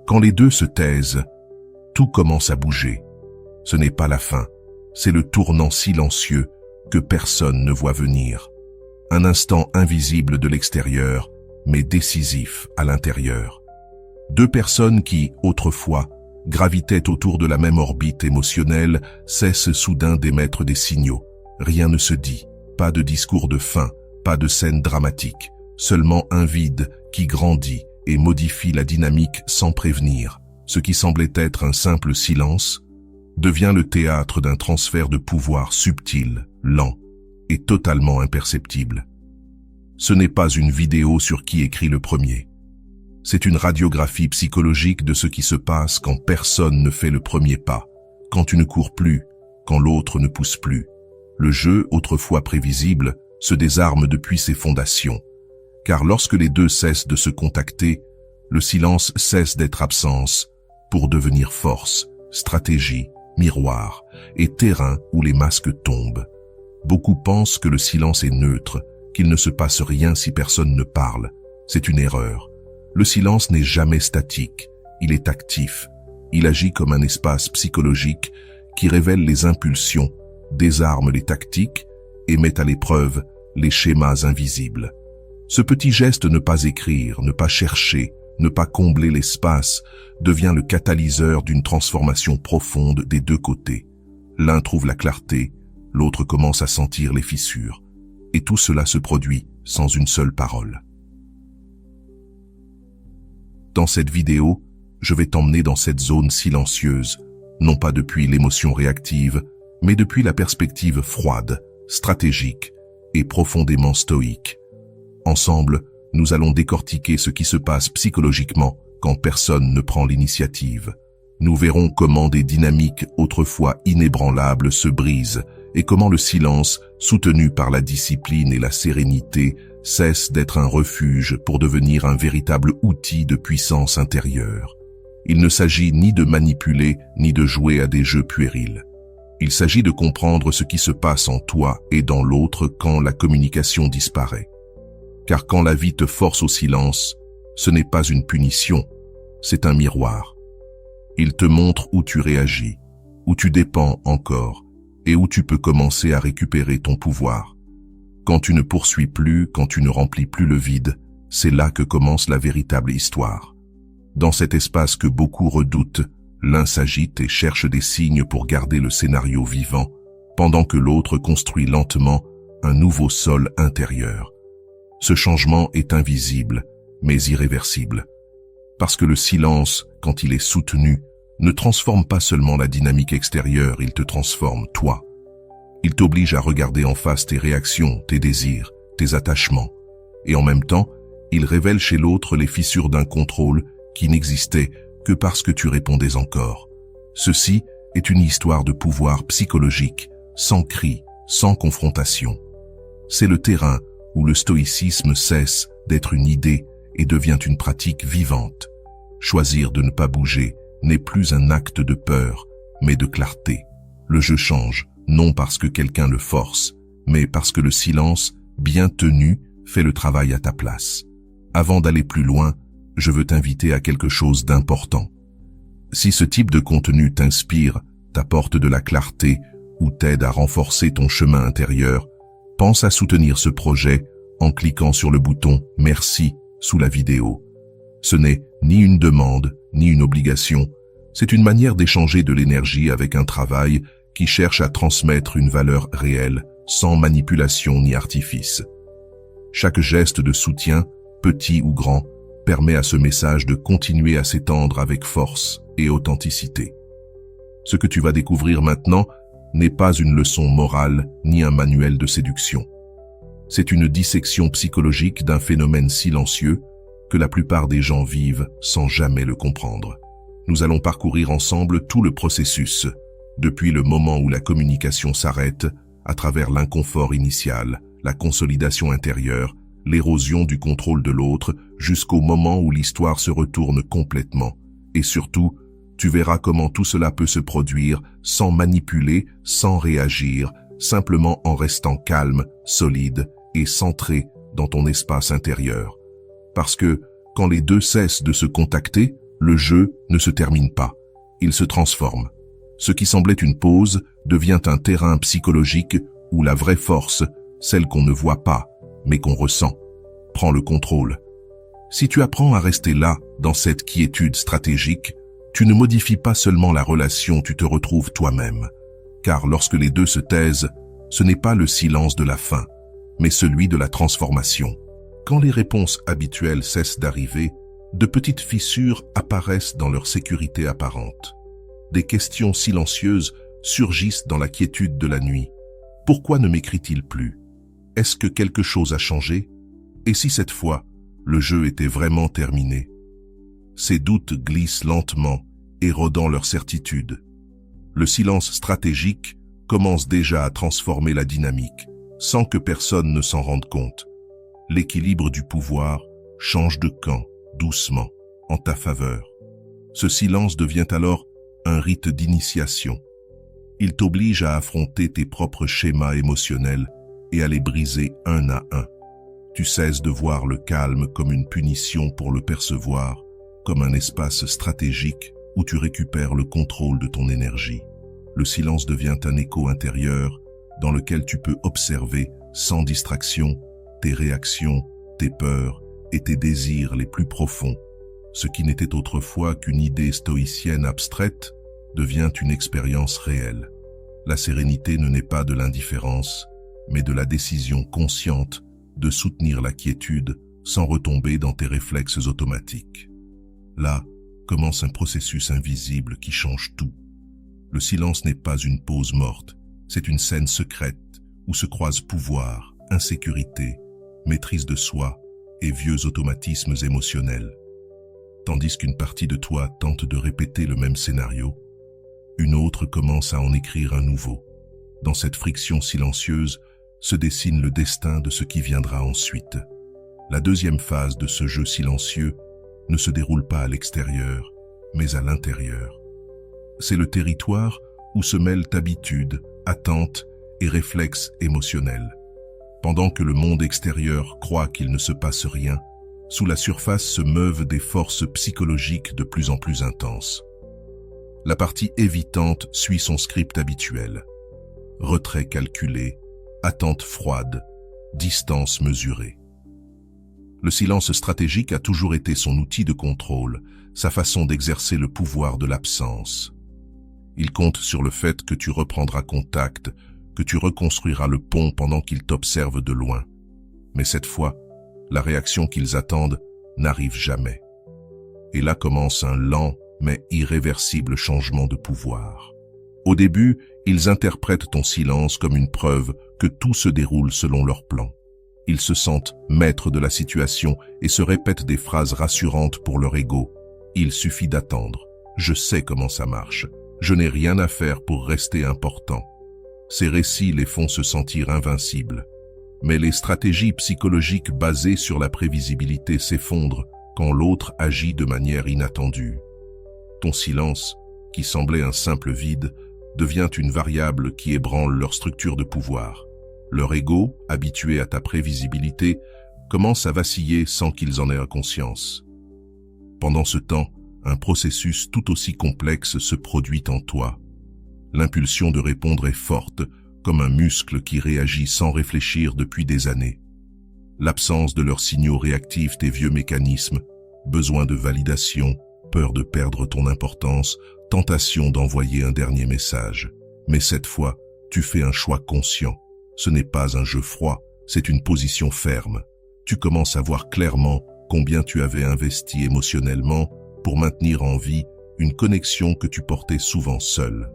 Quand les deux se taisent, tout commence à bouger. Ce n'est pas la fin, c'est le tournant silencieux que personne ne voit venir. Un instant invisible de l'extérieur, mais décisif à l'intérieur. Deux personnes qui, autrefois, gravitaient autour de la même orbite émotionnelle, cessent soudain d'émettre des signaux. Rien ne se dit, pas de discours de fin, pas de scène dramatique, seulement un vide qui grandit et modifie la dynamique sans prévenir. Ce qui semblait être un simple silence devient le théâtre d'un transfert de pouvoir subtil, lent et totalement imperceptible. Ce n'est pas une vidéo sur qui écrit le premier. C'est une radiographie psychologique de ce qui se passe quand personne ne fait le premier pas, quand tu ne cours plus, quand l'autre ne pousse plus. Le jeu, autrefois prévisible, se désarme depuis ses fondations. Car lorsque les deux cessent de se contacter, le silence cesse d'être absence pour devenir force, stratégie, miroir et terrain où les masques tombent. Beaucoup pensent que le silence est neutre, qu'il ne se passe rien si personne ne parle. C'est une erreur. Le silence n'est jamais statique, il est actif. Il agit comme un espace psychologique qui révèle les impulsions, désarme les tactiques et met à l'épreuve les schémas invisibles. Ce petit geste ne pas écrire, ne pas chercher, ne pas combler l'espace, devient le catalyseur d'une transformation profonde des deux côtés. L'un trouve la clarté, l'autre commence à sentir les fissures. Et tout cela se produit sans une seule parole. Dans cette vidéo, je vais t'emmener dans cette zone silencieuse, non pas depuis l'émotion réactive, mais depuis la perspective froide, stratégique et profondément stoïque. Ensemble, nous allons décortiquer ce qui se passe psychologiquement quand personne ne prend l'initiative. Nous verrons comment des dynamiques autrefois inébranlables se brisent et comment le silence, soutenu par la discipline et la sérénité, cesse d'être un refuge pour devenir un véritable outil de puissance intérieure. Il ne s'agit ni de manipuler, ni de jouer à des jeux puérils. Il s'agit de comprendre ce qui se passe en toi et dans l'autre quand la communication disparaît. Car quand la vie te force au silence, ce n'est pas une punition, c'est un miroir. Il te montre où tu réagis, où tu dépends encore, et où tu peux commencer à récupérer ton pouvoir. Quand tu ne poursuis plus, quand tu ne remplis plus le vide, c'est là que commence la véritable histoire. Dans cet espace que beaucoup redoutent, l'un s'agite et cherche des signes pour garder le scénario vivant, pendant que l'autre construit lentement un nouveau sol intérieur. Ce changement est invisible, mais irréversible. Parce que le silence, quand il est soutenu, ne transforme pas seulement la dynamique extérieure, il te transforme toi. Il t'oblige à regarder en face tes réactions, tes désirs, tes attachements. Et en même temps, il révèle chez l'autre les fissures d'un contrôle qui n'existait que parce que tu répondais encore. Ceci est une histoire de pouvoir psychologique, sans cri, sans confrontation. C'est le terrain où le stoïcisme cesse d'être une idée et devient une pratique vivante. Choisir de ne pas bouger n'est plus un acte de peur, mais de clarté. Le jeu change, non parce que quelqu'un le force, mais parce que le silence, bien tenu, fait le travail à ta place. Avant d'aller plus loin, je veux t'inviter à quelque chose d'important. Si ce type de contenu t'inspire, t'apporte de la clarté ou t'aide à renforcer ton chemin intérieur, pense à soutenir ce projet en cliquant sur le bouton « Merci » sous la vidéo. Ce n'est ni une demande, ni une obligation, c'est une manière d'échanger de l'énergie avec un travail qui cherche à transmettre une valeur réelle, sans manipulation ni artifice. Chaque geste de soutien, petit ou grand, permet à ce message de continuer à s'étendre avec force et authenticité. Ce que tu vas découvrir maintenant n'est pas une leçon morale ni un manuel de séduction. C'est une dissection psychologique d'un phénomène silencieux que la plupart des gens vivent sans jamais le comprendre. Nous allons parcourir ensemble tout le processus, depuis le moment où la communication s'arrête, à travers l'inconfort initial, la consolidation intérieure, l'érosion du contrôle de l'autre, jusqu'au moment où l'histoire se retourne complètement. Et surtout, tu verras comment tout cela peut se produire sans manipuler, sans réagir, simplement en restant calme, solide et centré dans ton espace intérieur. Parce que, quand les deux cessent de se contacter, Le jeu ne se termine pas, il se transforme. Ce qui semblait une pause devient un terrain psychologique où la vraie force, celle qu'on ne voit pas, mais qu'on ressent, prend le contrôle. Si tu apprends à rester là, dans cette quiétude stratégique, tu ne modifies pas seulement la relation, tu te retrouves toi-même. Car lorsque les deux se taisent, ce n'est pas le silence de la fin, mais celui de la transformation. Quand les réponses habituelles cessent d'arriver, de petites fissures apparaissent dans leur sécurité apparente. Des questions silencieuses surgissent dans la quiétude de la nuit. Pourquoi ne m'écrit-il plus? Est-ce que quelque chose a changé? Et si cette fois, le jeu était vraiment terminé? Ces doutes glissent lentement, érodant leur certitude. Le silence stratégique commence déjà à transformer la dynamique, sans que personne ne s'en rende compte. L'équilibre du pouvoir change de camp, doucement, en ta faveur. Ce silence devient alors un rite d'initiation. Il t'oblige à affronter tes propres schémas émotionnels et à les briser un à un. Tu cesses de voir le calme comme une punition pour le percevoir, comme un espace stratégique où tu récupères le contrôle de ton énergie. Le silence devient un écho intérieur dans lequel tu peux observer, sans distraction, tes réactions, tes peurs et tes désirs les plus profonds. Ce qui n'était autrefois qu'une idée stoïcienne abstraite devient une expérience réelle. La sérénité ne naît pas de l'indifférence, mais de la décision consciente de soutenir la quiétude sans retomber dans tes réflexes automatiques. Là commence un processus invisible qui change tout. Le silence n'est pas une pause morte, c'est une scène secrète où se croisent pouvoir, insécurité, maîtrise de soi et vieux automatismes émotionnels. Tandis qu'une partie de toi tente de répéter le même scénario, une autre commence à en écrire un nouveau. Dans cette friction silencieuse se dessine le destin de ce qui viendra ensuite. La deuxième phase de ce jeu silencieux ne se déroule pas à l'extérieur, mais à l'intérieur. C'est le territoire où se mêlent habitudes, attentes et réflexes émotionnels. Pendant que le monde extérieur croit qu'il ne se passe rien, sous la surface se meuvent des forces psychologiques de plus en plus intenses. La partie évitante suit son script habituel. Retrait calculé, attente froide, distance mesurée. Le silence stratégique a toujours été son outil de contrôle, sa façon d'exercer le pouvoir de l'absence. Il compte sur le fait que tu reprendras contact, que tu reconstruiras le pont pendant qu'ils t'observent de loin. Mais cette fois, la réaction qu'ils attendent n'arrive jamais. Et là commence un lent mais irréversible changement de pouvoir. Au début, ils interprètent ton silence comme une preuve que tout se déroule selon leur plan. Ils se sentent maîtres de la situation et se répètent des phrases rassurantes pour leur ego. Il suffit d'attendre. Je sais comment ça marche. Je n'ai rien à faire pour rester important. Ces récits les font se sentir invincibles. Mais les stratégies psychologiques basées sur la prévisibilité s'effondrent quand l'autre agit de manière inattendue. Ton silence, qui semblait un simple vide, devient une variable qui ébranle leur structure de pouvoir. Leur ego, habitué à ta prévisibilité, commence à vaciller sans qu'ils en aient conscience. Pendant ce temps, un processus tout aussi complexe se produit en toi. L'impulsion de répondre est forte, comme un muscle qui réagit sans réfléchir depuis des années. L'absence de leurs signaux réactive tes vieux mécanismes, besoin de validation, peur de perdre ton importance, tentation d'envoyer un dernier message. Mais cette fois, tu fais un choix conscient. Ce n'est pas un jeu froid, c'est une position ferme. Tu commences à voir clairement combien tu avais investi émotionnellement pour maintenir en vie une connexion que tu portais souvent seule.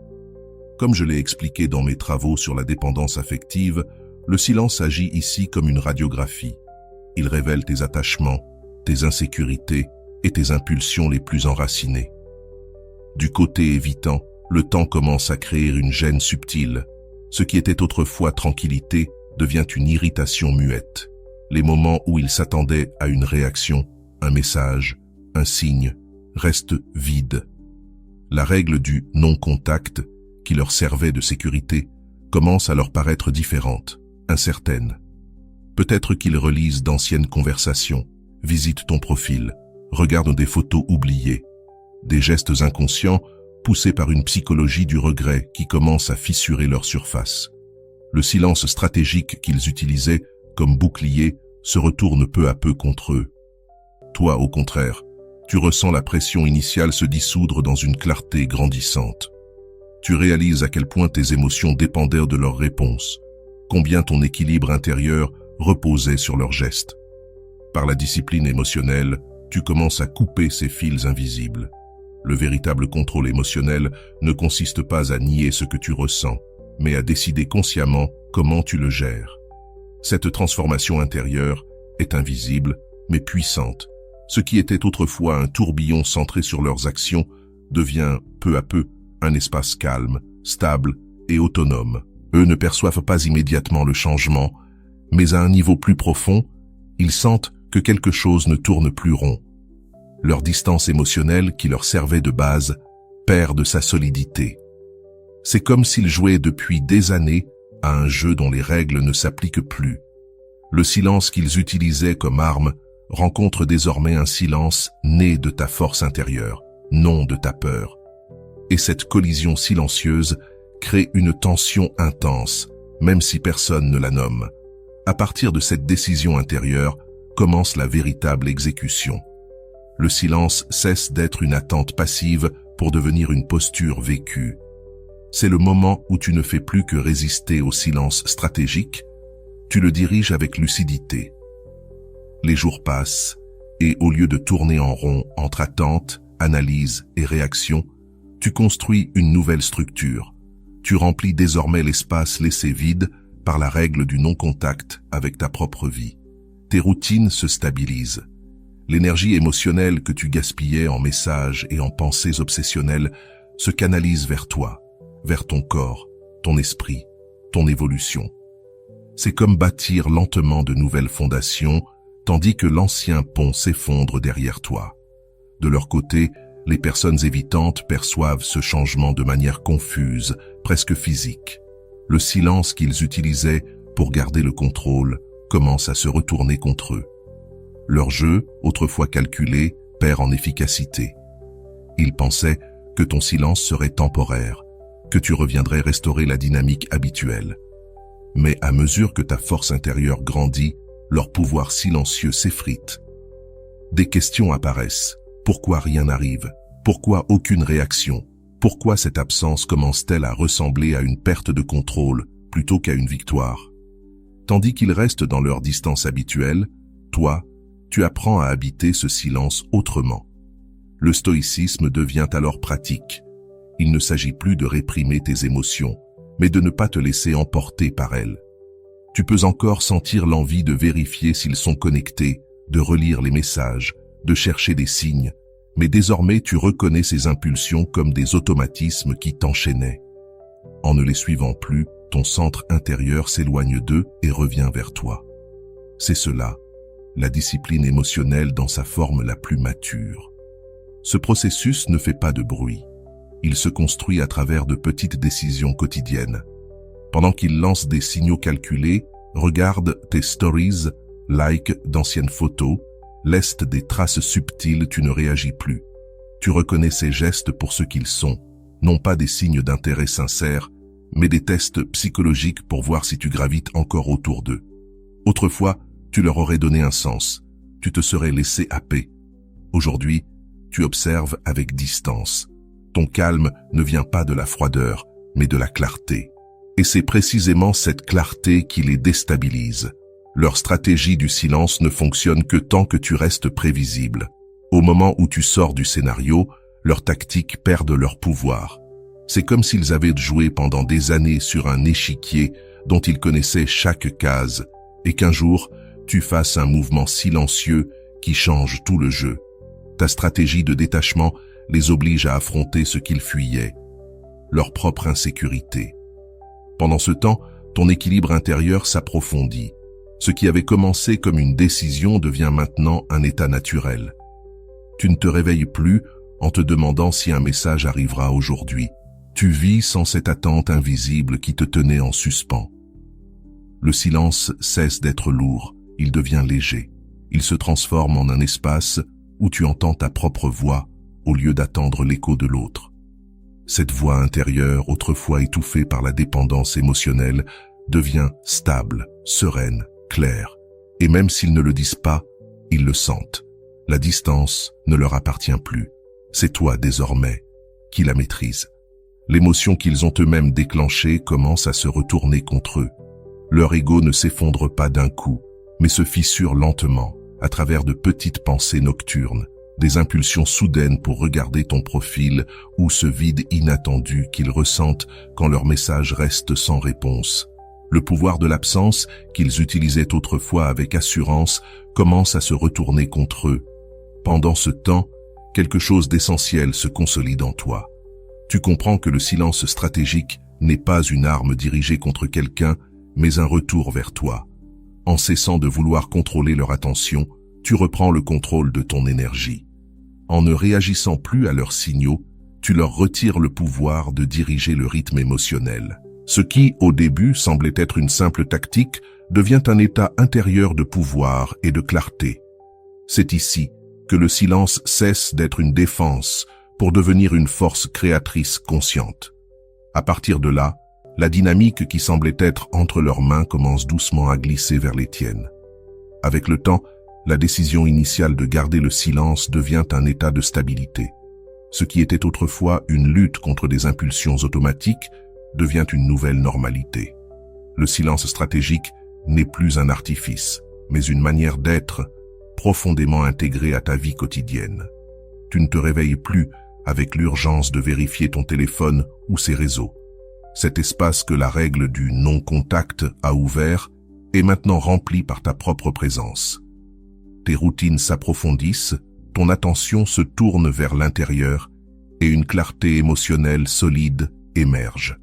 Comme je l'ai expliqué dans mes travaux sur la dépendance affective, le silence agit ici comme une radiographie. Il révèle tes attachements, tes insécurités et tes impulsions les plus enracinées. Du côté évitant, le temps commence à créer une gêne subtile. Ce qui était autrefois tranquillité devient une irritation muette. Les moments où ils s'attendaient à une réaction, un message, un signe, restent vides. La règle du non-contact, qui leur servait de sécurité, commence à leur paraître différente, incertaine. Peut-être qu'ils relisent d'anciennes conversations, visitent ton profil, regardent des photos oubliées. des gestes inconscients poussés par une psychologie du regret qui commence à fissurer leur surface. Le silence stratégique qu'ils utilisaient comme bouclier se retourne peu à peu contre eux. Toi, au contraire, tu ressens la pression initiale se dissoudre dans une clarté grandissante. Tu réalises à quel point tes émotions dépendaient de leurs réponses, combien ton équilibre intérieur reposait sur leurs gestes. Par la discipline émotionnelle, tu commences à couper ces fils invisibles. Le véritable contrôle émotionnel ne consiste pas à nier ce que tu ressens, mais à décider consciemment comment tu le gères. Cette transformation intérieure est invisible, mais puissante. Ce qui était autrefois un tourbillon centré sur leurs actions devient, peu à peu, un espace calme, stable et autonome. Eux ne perçoivent pas immédiatement le changement, mais à un niveau plus profond, ils sentent que quelque chose ne tourne plus rond. Leur distance émotionnelle qui leur servait de base perd de sa solidité. C'est comme s'ils jouaient depuis des années à un jeu dont les règles ne s'appliquent plus. Le silence qu'ils utilisaient comme arme rencontre désormais un silence né de ta force intérieure, non de ta peur. Et cette collision silencieuse crée une tension intense, même si personne ne la nomme. À partir de cette décision intérieure, commence la véritable exécution. Le silence cesse d'être une attente passive pour devenir une posture vécue. C'est le moment où tu ne fais plus que résister au silence stratégique, tu le diriges avec lucidité. Les jours passent, et au lieu de tourner en rond entre attente, analyse et réaction, tu construis une nouvelle structure. Tu remplis désormais l'espace laissé vide par la règle du non-contact avec ta propre vie. Tes routines se stabilisent. L'énergie émotionnelle que tu gaspillais en messages et en pensées obsessionnelles se canalise vers toi, vers ton corps, ton esprit, ton évolution. C'est comme bâtir lentement de nouvelles fondations, tandis que l'ancien pont s'effondre derrière toi. De leur côté, les personnes évitantes perçoivent ce changement de manière confuse, presque physique. Le silence qu'ils utilisaient pour garder le contrôle commence à se retourner contre eux. Leur jeu, autrefois calculé, perd en efficacité. Ils pensaient que ton silence serait temporaire, que tu reviendrais restaurer la dynamique habituelle. Mais à mesure que ta force intérieure grandit, leur pouvoir silencieux s'effrite. Des questions apparaissent. Pourquoi rien n'arrive? Pourquoi aucune réaction? Pourquoi cette absence commence-t-elle à ressembler à une perte de contrôle plutôt qu'à une victoire? Tandis qu'ils restent dans leur distance habituelle, toi, tu apprends à habiter ce silence autrement. Le stoïcisme devient alors pratique. Il ne s'agit plus de réprimer tes émotions, mais de ne pas te laisser emporter par elles. Tu peux encore sentir l'envie de vérifier s'ils sont connectés, de relire les messages, de chercher des signes, mais désormais tu reconnais ces impulsions comme des automatismes qui t'enchaînaient. En ne les suivant plus, ton centre intérieur s'éloigne d'eux et revient vers toi. C'est cela, la discipline émotionnelle dans sa forme la plus mature. Ce processus ne fait pas de bruit. Il se construit à travers de petites décisions quotidiennes. Pendant qu'il lance des signaux calculés, regarde tes stories, like d'anciennes photos, laisse des traces subtiles, tu ne réagis plus. Tu reconnais ces gestes pour ce qu'ils sont, non pas des signes d'intérêt sincère, mais des tests psychologiques pour voir si tu gravites encore autour d'eux. Autrefois, tu leur aurais donné un sens, tu te serais laissé happer. Aujourd'hui, tu observes avec distance. Ton calme ne vient pas de la froideur, mais de la clarté. Et c'est précisément cette clarté qui les déstabilise. Leur stratégie du silence ne fonctionne que tant que tu restes prévisible. Au moment où tu sors du scénario, leurs tactiques perdent leur pouvoir. C'est comme s'ils avaient joué pendant des années sur un échiquier dont ils connaissaient chaque case, et qu'un jour, tu fasses un mouvement silencieux qui change tout le jeu. Ta stratégie de détachement les oblige à affronter ce qu'ils fuyaient, leur propre insécurité. Pendant ce temps, ton équilibre intérieur s'approfondit. Ce qui avait commencé comme une décision devient maintenant un état naturel. Tu ne te réveilles plus en te demandant si un message arrivera aujourd'hui. Tu vis sans cette attente invisible qui te tenait en suspens. Le silence cesse d'être lourd, il devient léger. Il se transforme en un espace où tu entends ta propre voix, au lieu d'attendre l'écho de l'autre. Cette voix intérieure, autrefois étouffée par la dépendance émotionnelle, devient stable, sereine, claire. Et même s'ils ne le disent pas, ils le sentent. La distance ne leur appartient plus. C'est toi désormais qui la maîtrise. L'émotion qu'ils ont eux-mêmes déclenchée commence à se retourner contre eux. Leur ego ne s'effondre pas d'un coup, mais se fissure lentement, à travers de petites pensées nocturnes, des impulsions soudaines pour regarder ton profil ou ce vide inattendu qu'ils ressentent quand leur message reste sans réponse. Le pouvoir de l'absence, qu'ils utilisaient autrefois avec assurance, commence à se retourner contre eux. Pendant ce temps, quelque chose d'essentiel se consolide en toi. Tu comprends que le silence stratégique n'est pas une arme dirigée contre quelqu'un, mais un retour vers toi. En cessant de vouloir contrôler leur attention, tu reprends le contrôle de ton énergie. En ne réagissant plus à leurs signaux, tu leur retires le pouvoir de diriger le rythme émotionnel. Ce qui, au début, semblait être une simple tactique, devient un état intérieur de pouvoir et de clarté. C'est ici que le silence cesse d'être une défense pour devenir une force créatrice consciente. À partir de là, la dynamique qui semblait être entre leurs mains commence doucement à glisser vers les tiennes. Avec le temps, la décision initiale de garder le silence devient un état de stabilité. Ce qui était autrefois une lutte contre des impulsions automatiques devient une nouvelle normalité. Le silence stratégique n'est plus un artifice, mais une manière d'être profondément intégrée à ta vie quotidienne. Tu ne te réveilles plus avec l'urgence de vérifier ton téléphone ou ses réseaux. Cet espace que la règle du non-contact a ouvert est maintenant rempli par ta propre présence. Tes routines s'approfondissent, ton attention se tourne vers l'intérieur et une clarté émotionnelle solide émerge.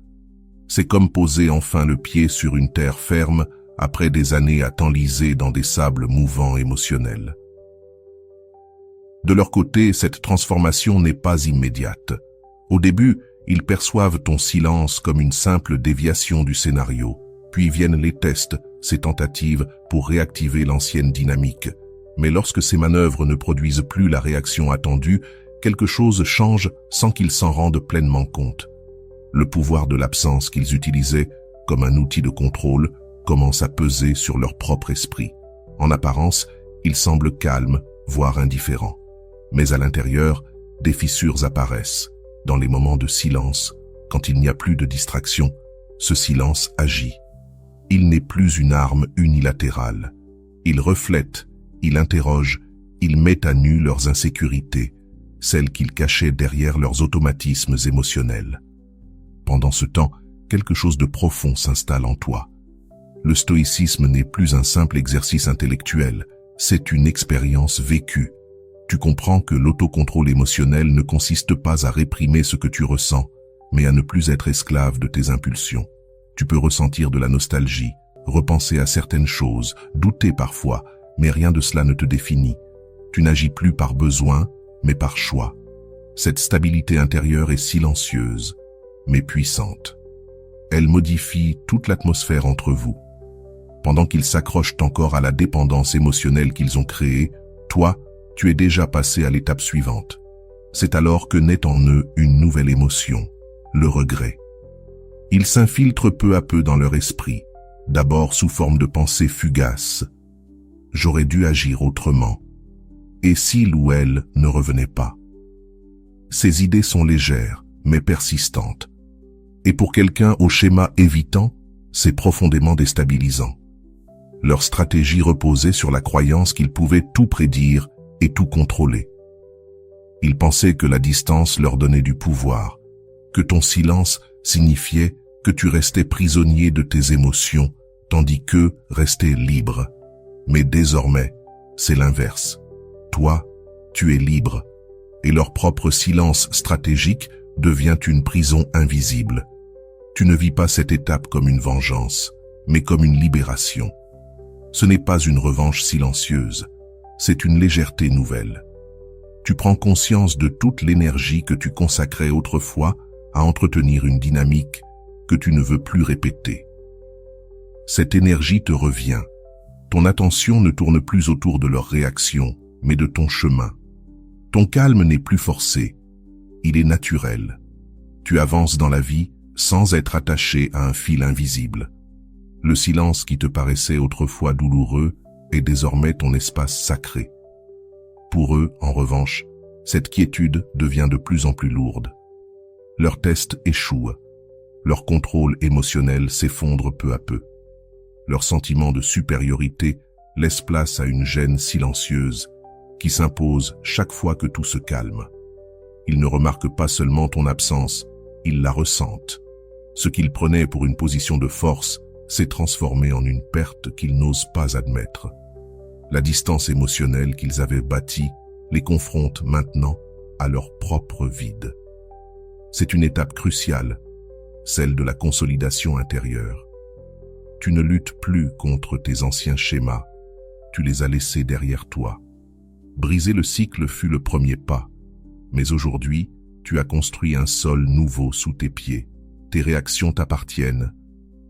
C'est comme poser enfin le pied sur une terre ferme après des années à t'enliser dans des sables mouvants émotionnels. De leur côté, cette transformation n'est pas immédiate. Au début, ils perçoivent ton silence comme une simple déviation du scénario. Puis viennent les tests, ces tentatives pour réactiver l'ancienne dynamique. Mais lorsque ces manœuvres ne produisent plus la réaction attendue, quelque chose change sans qu'ils s'en rendent pleinement compte. Le pouvoir de l'absence qu'ils utilisaient comme un outil de contrôle commence à peser sur leur propre esprit. En apparence, ils semblent calmes, voire indifférents. Mais à l'intérieur, des fissures apparaissent. Dans les moments de silence, quand il n'y a plus de distraction, ce silence agit. Il n'est plus une arme unilatérale. Il reflète, il interroge, il met à nu leurs insécurités, celles qu'ils cachaient derrière leurs automatismes émotionnels. Pendant ce temps, quelque chose de profond s'installe en toi. Le stoïcisme n'est plus un simple exercice intellectuel, c'est une expérience vécue. Tu comprends que l'autocontrôle émotionnel ne consiste pas à réprimer ce que tu ressens, mais à ne plus être esclave de tes impulsions. Tu peux ressentir de la nostalgie, repenser à certaines choses, douter parfois, mais rien de cela ne te définit. Tu n'agis plus par besoin, mais par choix. Cette stabilité intérieure est silencieuse, mais puissante. Elle modifie toute l'atmosphère entre vous. Pendant qu'ils s'accrochent encore à la dépendance émotionnelle qu'ils ont créée, toi, tu es déjà passé à l'étape suivante. C'est alors que naît en eux une nouvelle émotion, le regret. Ils s'infiltrent peu à peu dans leur esprit, d'abord sous forme de pensées fugaces. J'aurais dû agir autrement. Et s'il ou elle ne revenait pas? Ces idées sont légères, mais persistantes. Et pour quelqu'un au schéma évitant, c'est profondément déstabilisant. Leur stratégie reposait sur la croyance qu'ils pouvaient tout prédire et tout contrôler. Ils pensaient que la distance leur donnait du pouvoir, que ton silence signifiait que tu restais prisonnier de tes émotions, tandis qu'eux restaient libres. Mais désormais, c'est l'inverse. Toi, tu es libre, et leur propre silence stratégique devient une prison invisible. Tu ne vis pas cette étape comme une vengeance, mais comme une libération. Ce n'est pas une revanche silencieuse, c'est une légèreté nouvelle. Tu prends conscience de toute l'énergie que tu consacrais autrefois à entretenir une dynamique que tu ne veux plus répéter. Cette énergie te revient. Ton attention ne tourne plus autour de leur réaction, mais de ton chemin. Ton calme n'est plus forcé, il est naturel. Tu avances dans la vie sans être attaché à un fil invisible. Le silence qui te paraissait autrefois douloureux est désormais ton espace sacré. Pour eux, en revanche, cette quiétude devient de plus en plus lourde. Leurs tests échouent. Leur contrôle émotionnel s'effondre peu à peu. Leur sentiment de supériorité laisse place à une gêne silencieuse qui s'impose chaque fois que tout se calme. Ils ne remarquent pas seulement ton absence, ils la ressentent. Ce qu'ils prenaient pour une position de force s'est transformé en une perte qu'ils n'osent pas admettre. La distance émotionnelle qu'ils avaient bâtie les confronte maintenant à leur propre vide. C'est une étape cruciale, celle de la consolidation intérieure. Tu ne luttes plus contre tes anciens schémas, tu les as laissés derrière toi. Briser le cycle fut le premier pas, mais aujourd'hui, tu as construit un sol nouveau sous tes pieds. Tes réactions t'appartiennent,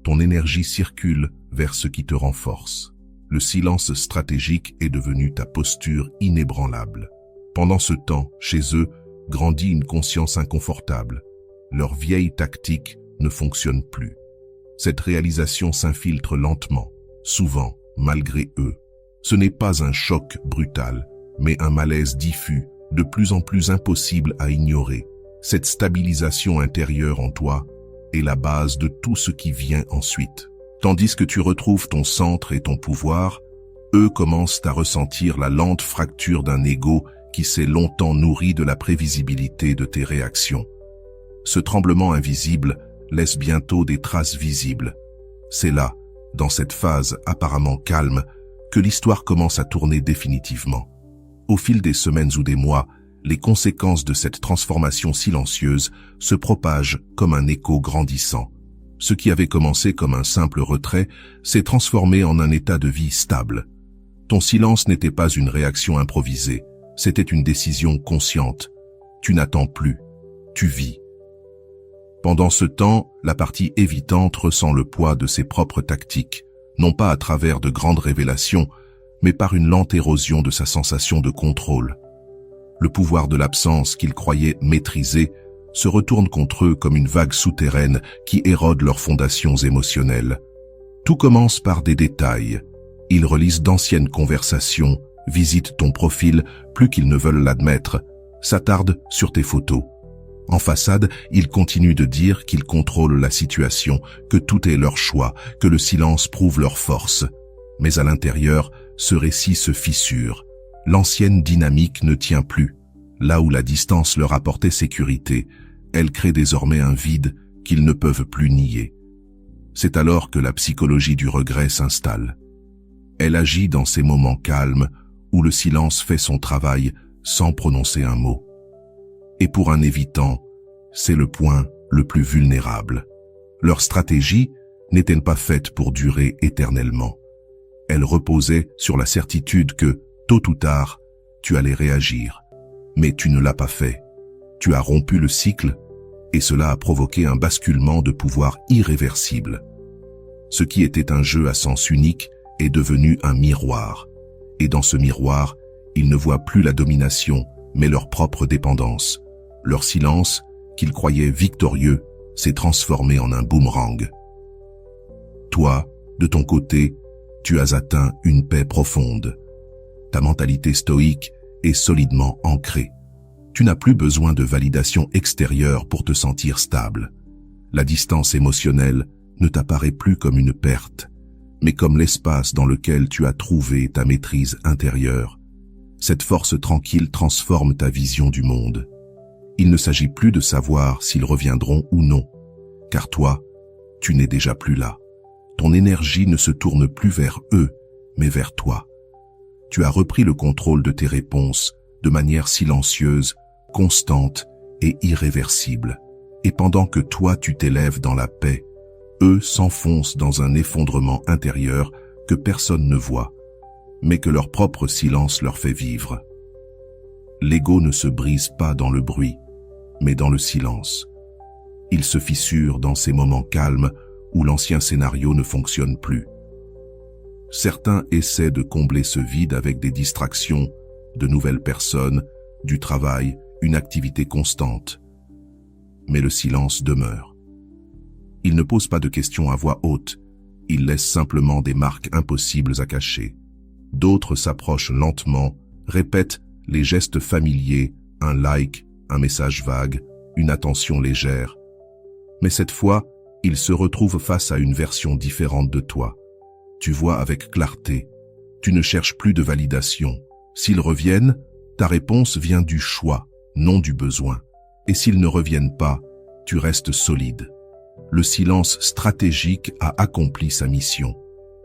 ton énergie circule vers ce qui te renforce. Le silence stratégique est devenu ta posture inébranlable. Pendant ce temps, chez eux, grandit une conscience inconfortable. Leur vieille tactique ne fonctionne plus. Cette réalisation s'infiltre lentement, souvent, malgré eux. Ce n'est pas un choc brutal, mais un malaise diffus, de plus en plus impossible à ignorer. Cette stabilisation intérieure en toi est la base de tout ce qui vient ensuite. Tandis que tu retrouves ton centre et ton pouvoir, eux commencent à ressentir la lente fracture d'un ego qui s'est longtemps nourri de la prévisibilité de tes réactions. Ce tremblement invisible laisse bientôt des traces visibles. C'est là, dans cette phase apparemment calme, que l'histoire commence à tourner définitivement. Au fil des semaines ou des mois, les conséquences de cette transformation silencieuse se propagent comme un écho grandissant. Ce qui avait commencé comme un simple retrait s'est transformé en un état de vie stable. Ton silence n'était pas une réaction improvisée, c'était une décision consciente. Tu n'attends plus, tu vis. Pendant ce temps, la partie évitante ressent le poids de ses propres tactiques, non pas à travers de grandes révélations, mais par une lente érosion de sa sensation de contrôle. Le pouvoir de l'absence qu'ils croyaient maîtriser se retourne contre eux comme une vague souterraine qui érode leurs fondations émotionnelles. Tout commence par des détails. Ils relisent d'anciennes conversations, visitent ton profil plus qu'ils ne veulent l'admettre, s'attardent sur tes photos. En façade, ils continuent de dire qu'ils contrôlent la situation, que tout est leur choix, que le silence prouve leur force. Mais à l'intérieur, ce récit se fissure. L'ancienne dynamique ne tient plus. Là où la distance leur apportait sécurité, elle crée désormais un vide qu'ils ne peuvent plus nier. C'est alors que la psychologie du regret s'installe. Elle agit dans ces moments calmes où le silence fait son travail sans prononcer un mot. Et pour un évitant, c'est le point le plus vulnérable. Leur stratégie n'était pas faite pour durer éternellement. Elle reposait sur la certitude que, tôt ou tard, tu allais réagir. Mais tu ne l'as pas fait. Tu as rompu le cycle et cela a provoqué un basculement de pouvoir irréversible. Ce qui était un jeu à sens unique est devenu un miroir. Et dans ce miroir, ils ne voient plus la domination, mais leur propre dépendance. Leur silence, qu'ils croyaient victorieux, s'est transformé en un boomerang. Toi, de ton côté, tu as atteint une paix profonde. Ta mentalité stoïque est solidement ancrée. Tu n'as plus besoin de validation extérieure pour te sentir stable. La distance émotionnelle ne t'apparaît plus comme une perte, mais comme l'espace dans lequel tu as trouvé ta maîtrise intérieure. Cette force tranquille transforme ta vision du monde. Il ne s'agit plus de savoir s'ils reviendront ou non, car toi, tu n'es déjà plus là. Ton énergie ne se tourne plus vers eux, mais vers toi. Tu as repris le contrôle de tes réponses de manière silencieuse, constante et irréversible. Et pendant que toi tu t'élèves dans la paix, eux s'enfoncent dans un effondrement intérieur que personne ne voit, mais que leur propre silence leur fait vivre. L'ego ne se brise pas dans le bruit, mais dans le silence. Il se fissure dans ces moments calmes où l'ancien scénario ne fonctionne plus. Certains essaient de combler ce vide avec des distractions, de nouvelles personnes, du travail, une activité constante. Mais le silence demeure. Il ne pose pas de questions à voix haute, il laisse simplement des marques impossibles à cacher. D'autres s'approchent lentement, répètent les gestes familiers, un like, un message vague, une attention légère. Mais cette fois, ils se retrouvent face à une version différente de toi. Tu vois avec clarté. Tu ne cherches plus de validation. S'ils reviennent, ta réponse vient du choix, non du besoin. Et s'ils ne reviennent pas, tu restes solide. Le silence stratégique a accompli sa mission.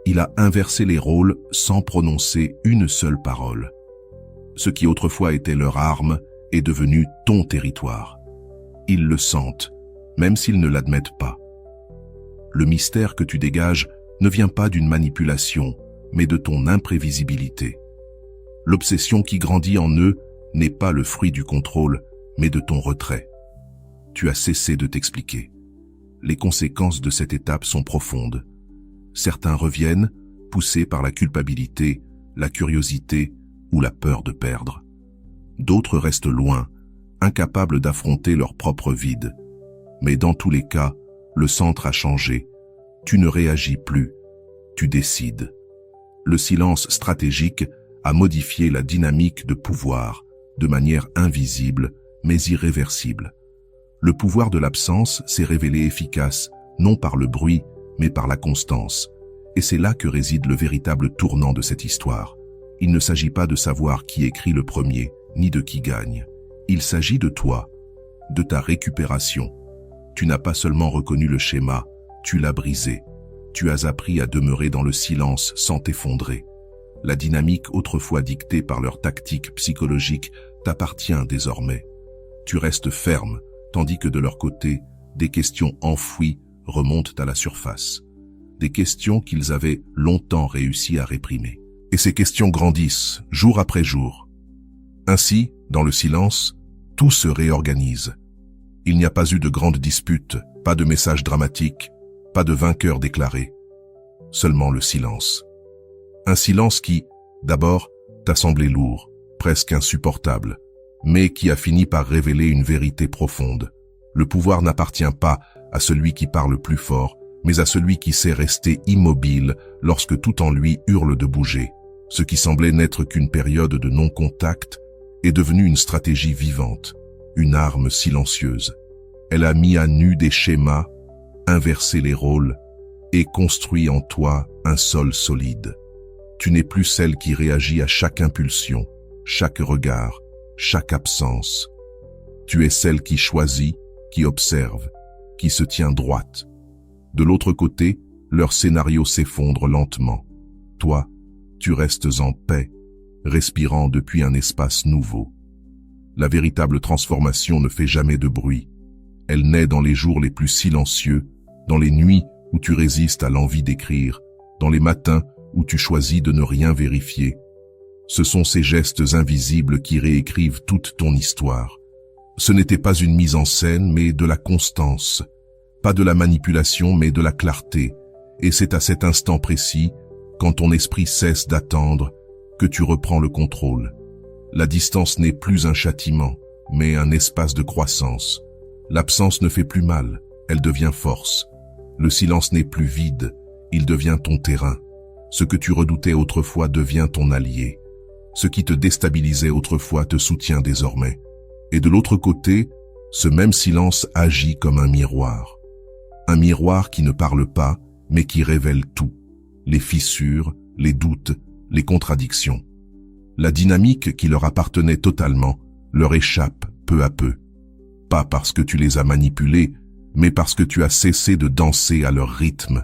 Il a inversé les rôles sans prononcer une seule parole. Ce qui autrefois était leur arme est devenu ton territoire. Ils le sentent, même s'ils ne l'admettent pas. Le mystère que tu dégages ne vient pas d'une manipulation, mais de ton imprévisibilité. L'obsession qui grandit en eux n'est pas le fruit du contrôle, mais de ton retrait. Tu as cessé de t'expliquer. Les conséquences de cette étape sont profondes. Certains reviennent, poussés par la culpabilité, la curiosité ou la peur de perdre. D'autres restent loin, incapables d'affronter leur propre vide. Mais dans tous les cas, le centre a changé. Tu ne réagis plus, tu décides. Le silence stratégique a modifié la dynamique de pouvoir, de manière invisible mais irréversible. Le pouvoir de l'absence s'est révélé efficace, non par le bruit, mais par la constance. Et c'est là que réside le véritable tournant de cette histoire. Il ne s'agit pas de savoir qui écrit le premier, ni de qui gagne. Il s'agit de toi, de ta récupération. Tu n'as pas seulement reconnu le schéma, tu l'as brisé. Tu as appris à demeurer dans le silence sans t'effondrer. La dynamique autrefois dictée par leur tactique psychologique t'appartient désormais. Tu restes ferme, tandis que de leur côté, des questions enfouies remontent à la surface. Des questions qu'ils avaient longtemps réussi à réprimer. Et ces questions grandissent, jour après jour. Ainsi, dans le silence, tout se réorganise. Il n'y a pas eu de grandes disputes, pas de messages dramatiques, pas de vainqueur déclaré. Seulement le silence. Un silence qui, d'abord, t'a semblé lourd, presque insupportable, mais qui a fini par révéler une vérité profonde. Le pouvoir n'appartient pas à celui qui parle plus fort, mais à celui qui sait rester immobile lorsque tout en lui hurle de bouger. Ce qui semblait n'être qu'une période de non-contact est devenu une stratégie vivante, une arme silencieuse. Elle a mis à nu des schémas, inversé les rôles et construit en toi un sol solide. Tu n'es plus celle qui réagit à chaque impulsion, chaque regard, chaque absence. Tu es celle qui choisit, qui observe, qui se tient droite. De l'autre côté, leur scénario s'effondre lentement. Toi, tu restes en paix, respirant depuis un espace nouveau. La véritable transformation ne fait jamais de bruit. Elle naît dans les jours les plus silencieux, dans les nuits où tu résistes à l'envie d'écrire, dans les matins où tu choisis de ne rien vérifier. Ce sont ces gestes invisibles qui réécrivent toute ton histoire. Ce n'était pas une mise en scène, mais de la constance. Pas de la manipulation, mais de la clarté. Et c'est à cet instant précis, quand ton esprit cesse d'attendre, que tu reprends le contrôle. La distance n'est plus un châtiment, mais un espace de croissance. L'absence ne fait plus mal, elle devient force. Le silence n'est plus vide, il devient ton terrain. Ce que tu redoutais autrefois devient ton allié. Ce qui te déstabilisait autrefois te soutient désormais. Et de l'autre côté, ce même silence agit comme un miroir. Un miroir qui ne parle pas, mais qui révèle tout. Les fissures, les doutes, les contradictions. La dynamique qui leur appartenait totalement leur échappe peu à peu. Pas parce que tu les as manipulés, mais parce que tu as cessé de danser à leur rythme.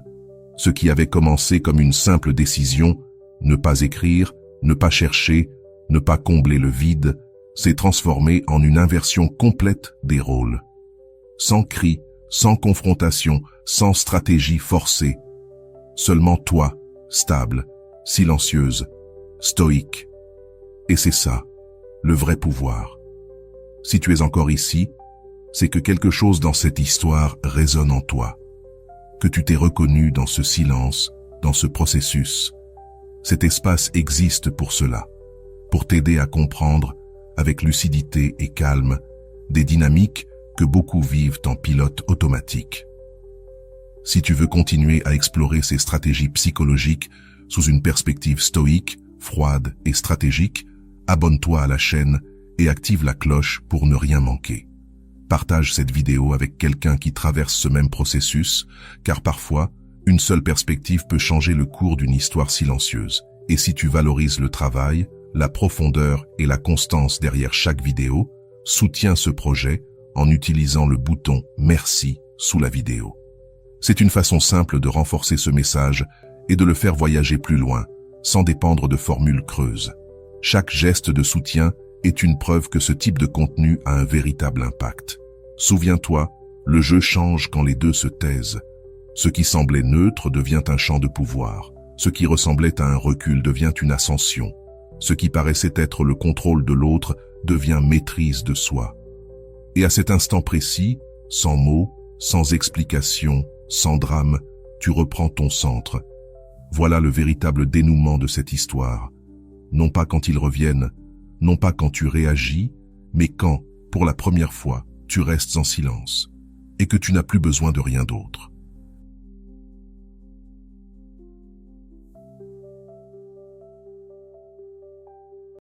Ce qui avait commencé comme une simple décision, ne pas écrire, ne pas chercher, ne pas combler le vide, s'est transformé en une inversion complète des rôles. Sans cri, sans confrontation, sans stratégie forcée. Seulement toi, stable, silencieuse, stoïque. Et c'est ça, le vrai pouvoir. Si tu es encore ici, c'est que quelque chose dans cette histoire résonne en toi. Que tu t'es reconnu dans ce silence, dans ce processus. Cet espace existe pour cela, pour t'aider à comprendre avec lucidité et calme, des dynamiques que beaucoup vivent en pilote automatique. Si tu veux continuer à explorer ces stratégies psychologiques sous une perspective stoïque, froide et stratégique, abonne-toi à la chaîne et active la cloche pour ne rien manquer. Partage cette vidéo avec quelqu'un qui traverse ce même processus, car parfois, une seule perspective peut changer le cours d'une histoire silencieuse. Et si tu valorises le travail, la profondeur et la constance derrière chaque vidéo, soutiens ce projet en utilisant le bouton « Merci » sous la vidéo. C'est une façon simple de renforcer ce message et de le faire voyager plus loin, sans dépendre de formules creuses. Chaque geste de soutien est une preuve que ce type de contenu a un véritable impact. Souviens-toi, le jeu change quand les deux se taisent. Ce qui semblait neutre devient un champ de pouvoir. Ce qui ressemblait à un recul devient une ascension. Ce qui paraissait être le contrôle de l'autre devient maîtrise de soi. Et à cet instant précis, sans mots, sans explication, sans drame, tu reprends ton centre. Voilà le véritable dénouement de cette histoire. Non pas quand ils reviennent, non pas quand tu réagis, mais quand, pour la première fois, tu restes en silence et que tu n'as plus besoin de rien d'autre.